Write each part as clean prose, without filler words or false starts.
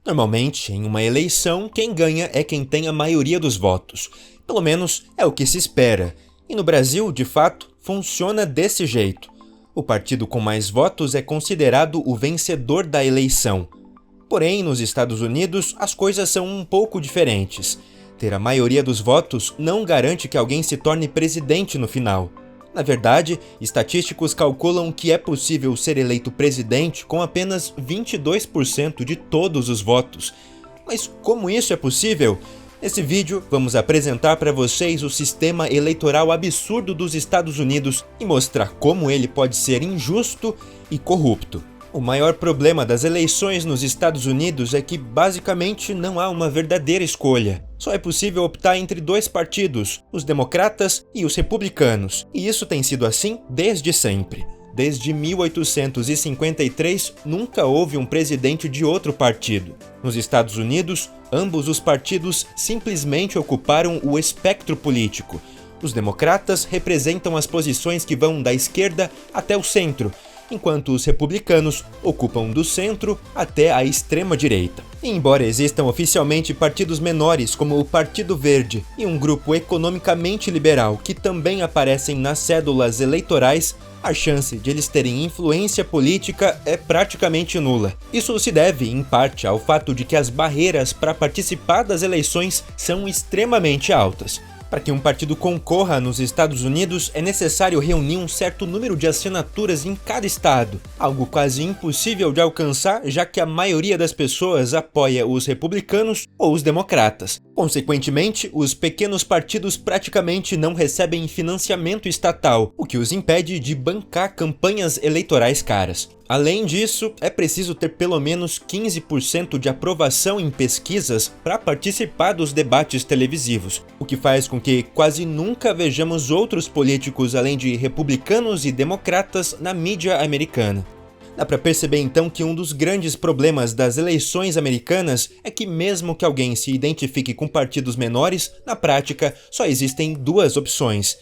Normalmente, em uma eleição, quem ganha é quem tem a maioria dos votos. Pelo menos é o que se espera. E no Brasil, de fato, funciona desse jeito. O partido com mais votos é considerado o vencedor da eleição. Porém, nos Estados Unidos, as coisas são um pouco diferentes. Ter a maioria dos votos não garante que alguém se torne presidente no final. Na verdade, estatísticos calculam que é possível ser eleito presidente com apenas 22% de todos os votos. Mas como isso é possível? Nesse vídeo, vamos apresentar para vocês o sistema eleitoral absurdo dos Estados Unidos e mostrar como ele pode ser injusto e corrupto. O maior problema das eleições nos Estados Unidos é que basicamente não há uma verdadeira escolha. Só é possível optar entre dois partidos, os democratas e os republicanos, e isso tem sido assim desde sempre. Desde 1853, nunca houve um presidente de outro partido. Nos Estados Unidos, ambos os partidos simplesmente ocuparam o espectro político. Os democratas representam as posições que vão da esquerda até o centro, enquanto os republicanos ocupam do centro até a extrema-direita. Embora existam oficialmente partidos menores como o Partido Verde e um grupo economicamente liberal que também aparecem nas cédulas eleitorais, a chance de eles terem influência política é praticamente nula. Isso se deve, em parte, ao fato de que as barreiras para participar das eleições são extremamente altas. Para que um partido concorra nos Estados Unidos, é necessário reunir um certo número de assinaturas em cada estado, algo quase impossível de alcançar, já que a maioria das pessoas apoia os republicanos ou os democratas. Consequentemente, os pequenos partidos praticamente não recebem financiamento estatal, o que os impede de bancar campanhas eleitorais caras. Além disso, é preciso ter pelo menos 15% de aprovação em pesquisas para participar dos debates televisivos, o que faz com que quase nunca vejamos outros políticos além de republicanos e democratas na mídia americana. Dá para perceber então que um dos grandes problemas das eleições americanas é que mesmo que alguém se identifique com partidos menores, na prática só existem duas opções.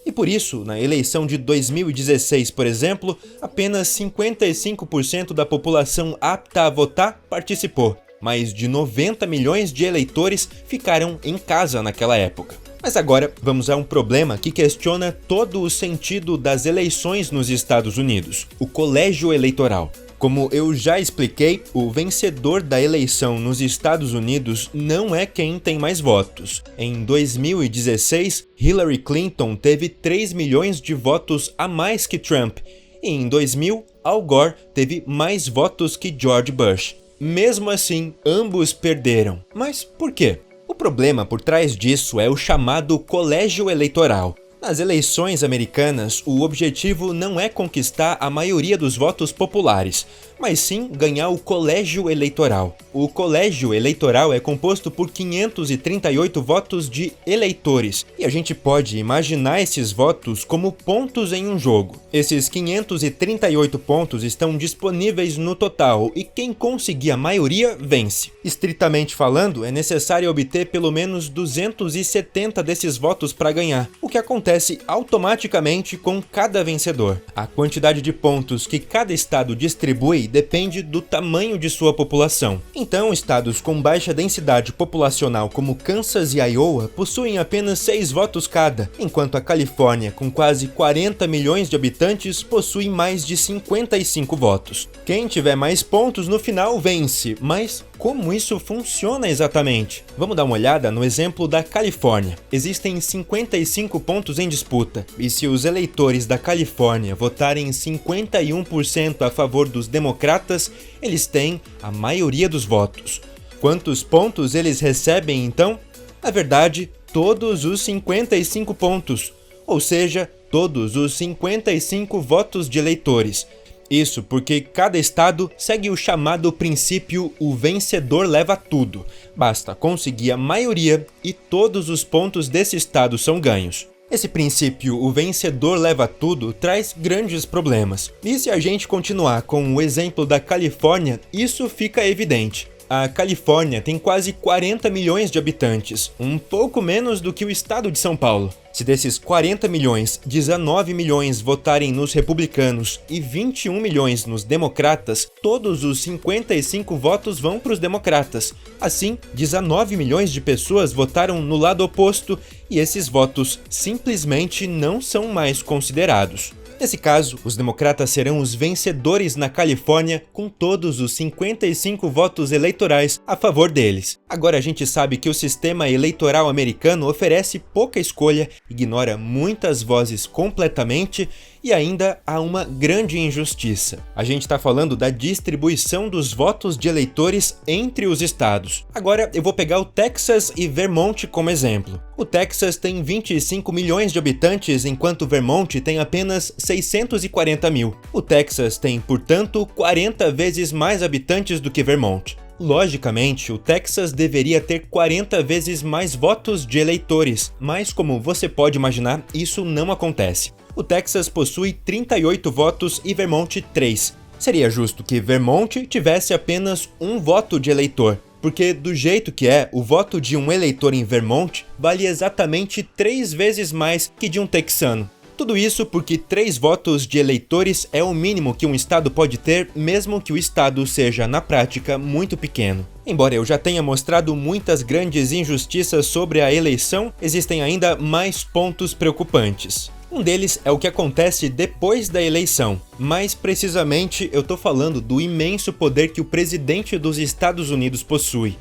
E por isso, na eleição de 2016, por exemplo, apenas 55% da população apta a votar participou. Mais de 90 milhões de eleitores ficaram em casa naquela época. Mas agora vamos a um problema que questiona todo o sentido das eleições nos Estados Unidos: o colégio eleitoral. Como eu já expliquei, o vencedor da eleição nos Estados Unidos não é quem tem mais votos. Em 2016, Hillary Clinton teve 3 milhões de votos a mais que Trump, e em 2000, Al Gore teve mais votos que George Bush. Mesmo assim, ambos perderam. Mas por quê? O problema por trás disso é o chamado colégio eleitoral. Nas eleições americanas, o objetivo não é conquistar a maioria dos votos populares, mas sim ganhar o colégio eleitoral. O colégio eleitoral é composto por 538 votos de eleitores, e a gente pode imaginar esses votos como pontos em um jogo. Esses 538 pontos estão disponíveis no total, e quem conseguir a maioria vence. Estritamente falando, é necessário obter pelo menos 270 desses votos para ganhar, o que acontece automaticamente com cada vencedor. A quantidade de pontos que cada estado distribui depende do tamanho de sua população. Então, estados com baixa densidade populacional como Kansas e Iowa possuem apenas 6 votos cada, enquanto a Califórnia, com quase 40 milhões de habitantes, possui mais de 55 votos. Quem tiver mais pontos no final vence, mas como isso funciona exatamente? Vamos dar uma olhada no exemplo da Califórnia. Existem 55 pontos em disputa, e se os eleitores da Califórnia votarem 51% a favor dos democratas, eles têm a maioria dos votos. Quantos pontos eles recebem então? Na verdade, todos os 55 pontos, ou seja, todos os 55 votos de eleitores. Isso porque cada estado segue o chamado princípio "o vencedor leva tudo". Basta conseguir a maioria e todos os pontos desse estado são ganhos. Esse princípio "o vencedor leva tudo" traz grandes problemas. E se a gente continuar com o exemplo da Califórnia, isso fica evidente. A Califórnia tem quase 40 milhões de habitantes, um pouco menos do que o estado de São Paulo. Se desses 40 milhões, 19 milhões votarem nos republicanos e 21 milhões nos democratas, todos os 55 votos vão para os democratas. Assim, 19 milhões de pessoas votaram no lado oposto e esses votos simplesmente não são mais considerados. Nesse caso, os democratas serão os vencedores na Califórnia com todos os 55 votos eleitorais a favor deles. Agora a gente sabe que o sistema eleitoral americano oferece pouca escolha, ignora muitas vozes completamente e ainda há uma grande injustiça. A gente está falando da distribuição dos votos de eleitores entre os estados. Agora eu vou pegar o Texas e Vermont como exemplo. O Texas tem 25 milhões de habitantes, enquanto Vermont tem apenas 640 mil. O Texas tem, portanto, 40 vezes mais habitantes do que Vermont. Logicamente, o Texas deveria ter 40 vezes mais votos de eleitores, mas como você pode imaginar, isso não acontece. O Texas possui 38 votos e Vermont 3. Seria justo que Vermont tivesse apenas um voto de eleitor, porque do jeito que é, o voto de um eleitor em Vermont vale exatamente 3 vezes mais que de um texano. Tudo isso porque 3 votos de eleitores é o mínimo que um estado pode ter, mesmo que o estado seja, na prática, muito pequeno. Embora eu já tenha mostrado muitas grandes injustiças sobre a eleição, existem ainda mais pontos preocupantes. Um deles é o que acontece depois da eleição. Mais precisamente, eu tô falando do imenso poder que o presidente dos Estados Unidos possui.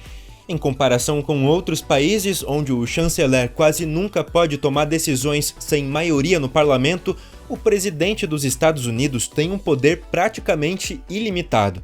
Em comparação com outros países onde o chanceler quase nunca pode tomar decisões sem maioria no parlamento, o presidente dos Estados Unidos tem um poder praticamente ilimitado.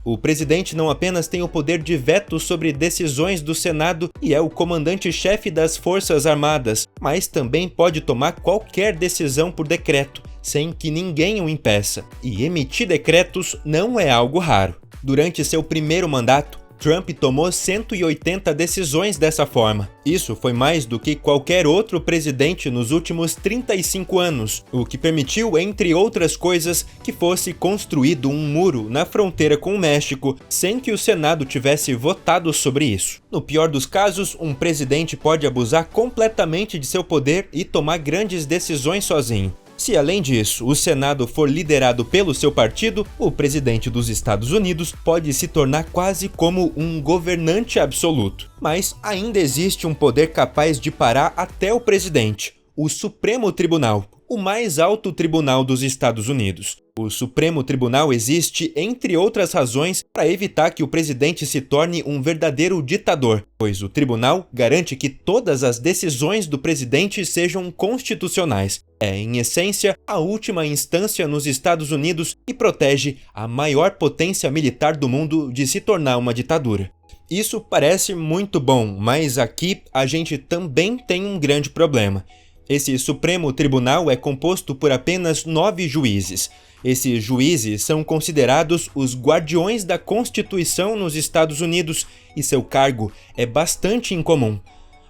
O presidente não apenas tem o poder de veto sobre decisões do Senado e é o comandante-chefe das Forças Armadas, mas também pode tomar qualquer decisão por decreto, sem que ninguém o impeça. E emitir decretos não é algo raro. Durante seu primeiro mandato, Trump tomou 180 decisões dessa forma. Isso foi mais do que qualquer outro presidente nos últimos 35 anos, o que permitiu, entre outras coisas, que fosse construído um muro na fronteira com o México, sem que o Senado tivesse votado sobre isso. No pior dos casos, um presidente pode abusar completamente de seu poder e tomar grandes decisões sozinho. Se, além disso, o Senado for liderado pelo seu partido, o presidente dos Estados Unidos pode se tornar quase como um governante absoluto. Mas ainda existe um poder capaz de parar até o presidente: o Supremo Tribunal, o mais alto tribunal dos Estados Unidos. O Supremo Tribunal existe, entre outras razões, para evitar que o presidente se torne um verdadeiro ditador, pois o tribunal garante que todas as decisões do presidente sejam constitucionais. É, em essência, a última instância nos Estados Unidos e protege a maior potência militar do mundo de se tornar uma ditadura. Isso parece muito bom, mas aqui a gente também tem um grande problema. Esse Supremo Tribunal é composto por apenas 9 juízes. Esses juízes são considerados os guardiões da Constituição nos Estados Unidos e seu cargo é bastante incomum.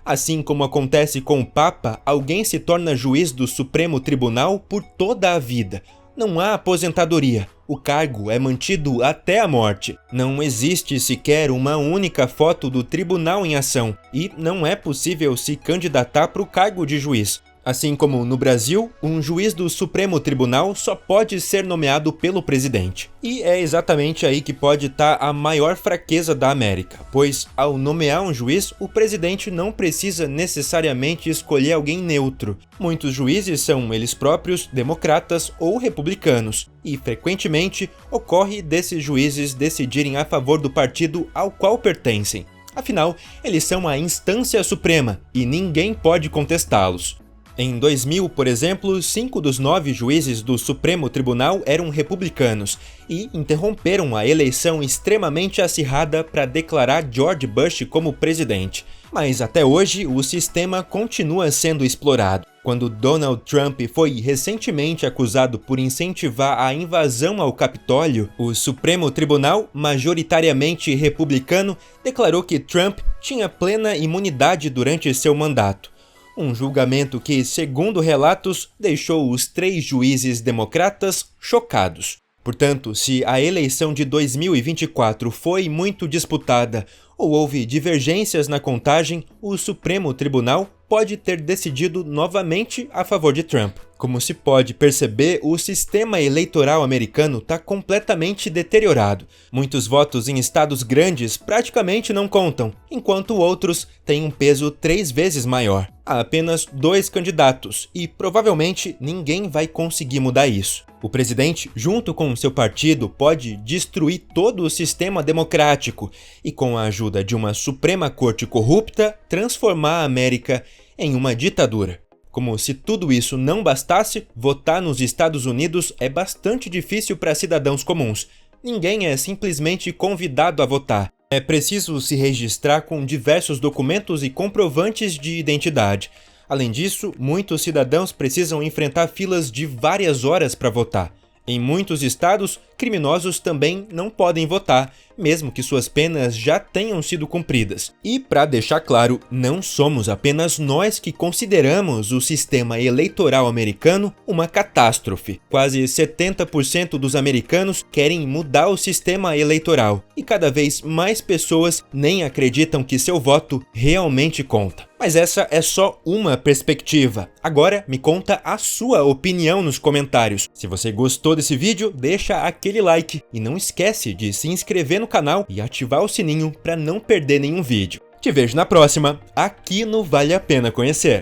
Assim como acontece com o Papa, alguém se torna juiz do Supremo Tribunal por toda a vida. Não há aposentadoria. O cargo é mantido até a morte. Não existe sequer uma única foto do tribunal em ação e não é possível se candidatar para o cargo de juiz. Assim como no Brasil, um juiz do Supremo Tribunal só pode ser nomeado pelo presidente. E é exatamente aí que pode estar a maior fraqueza da América, pois ao nomear um juiz, o presidente não precisa necessariamente escolher alguém neutro. Muitos juízes são eles próprios democratas ou republicanos, e frequentemente ocorre desses juízes decidirem a favor do partido ao qual pertencem. Afinal, eles são a instância suprema e ninguém pode contestá-los. Em 2000, por exemplo, 5 dos 9 juízes do Supremo Tribunal eram republicanos e interromperam a eleição extremamente acirrada para declarar George Bush como presidente. Mas até hoje, o sistema continua sendo explorado. Quando Donald Trump foi recentemente acusado por incentivar a invasão ao Capitólio, o Supremo Tribunal, majoritariamente republicano, declarou que Trump tinha plena imunidade durante seu mandato. Um julgamento que, segundo relatos, deixou os 3 juízes democratas chocados. Portanto, se a eleição de 2024 foi muito disputada ou houve divergências na contagem, o Supremo Tribunal pode ter decidido novamente a favor de Trump. Como se pode perceber, o sistema eleitoral americano está completamente deteriorado. Muitos votos em estados grandes praticamente não contam, enquanto outros têm um peso 3 vezes maior. Há apenas 2 candidatos e provavelmente ninguém vai conseguir mudar isso. O presidente, junto com seu partido, pode destruir todo o sistema democrático e, com a ajuda de uma Suprema Corte corrupta, transformar a América em uma ditadura. Como se tudo isso não bastasse, votar nos Estados Unidos é bastante difícil para cidadãos comuns. Ninguém é simplesmente convidado a votar. É preciso se registrar com diversos documentos e comprovantes de identidade. Além disso, muitos cidadãos precisam enfrentar filas de várias horas para votar. Em muitos estados, criminosos também não podem votar, mesmo que suas penas já tenham sido cumpridas. E, para deixar claro, não somos apenas nós que consideramos o sistema eleitoral americano uma catástrofe. Quase 70% dos americanos querem mudar o sistema eleitoral, e cada vez mais pessoas nem acreditam que seu voto realmente conta. Mas essa é só uma perspectiva. Agora me conta a sua opinião nos comentários. Se você gostou desse vídeo, deixa aquele like e não esquece de se inscrever no canal e ativar o sininho para não perder nenhum vídeo. Te vejo na próxima, aqui no Vale a Pena Conhecer.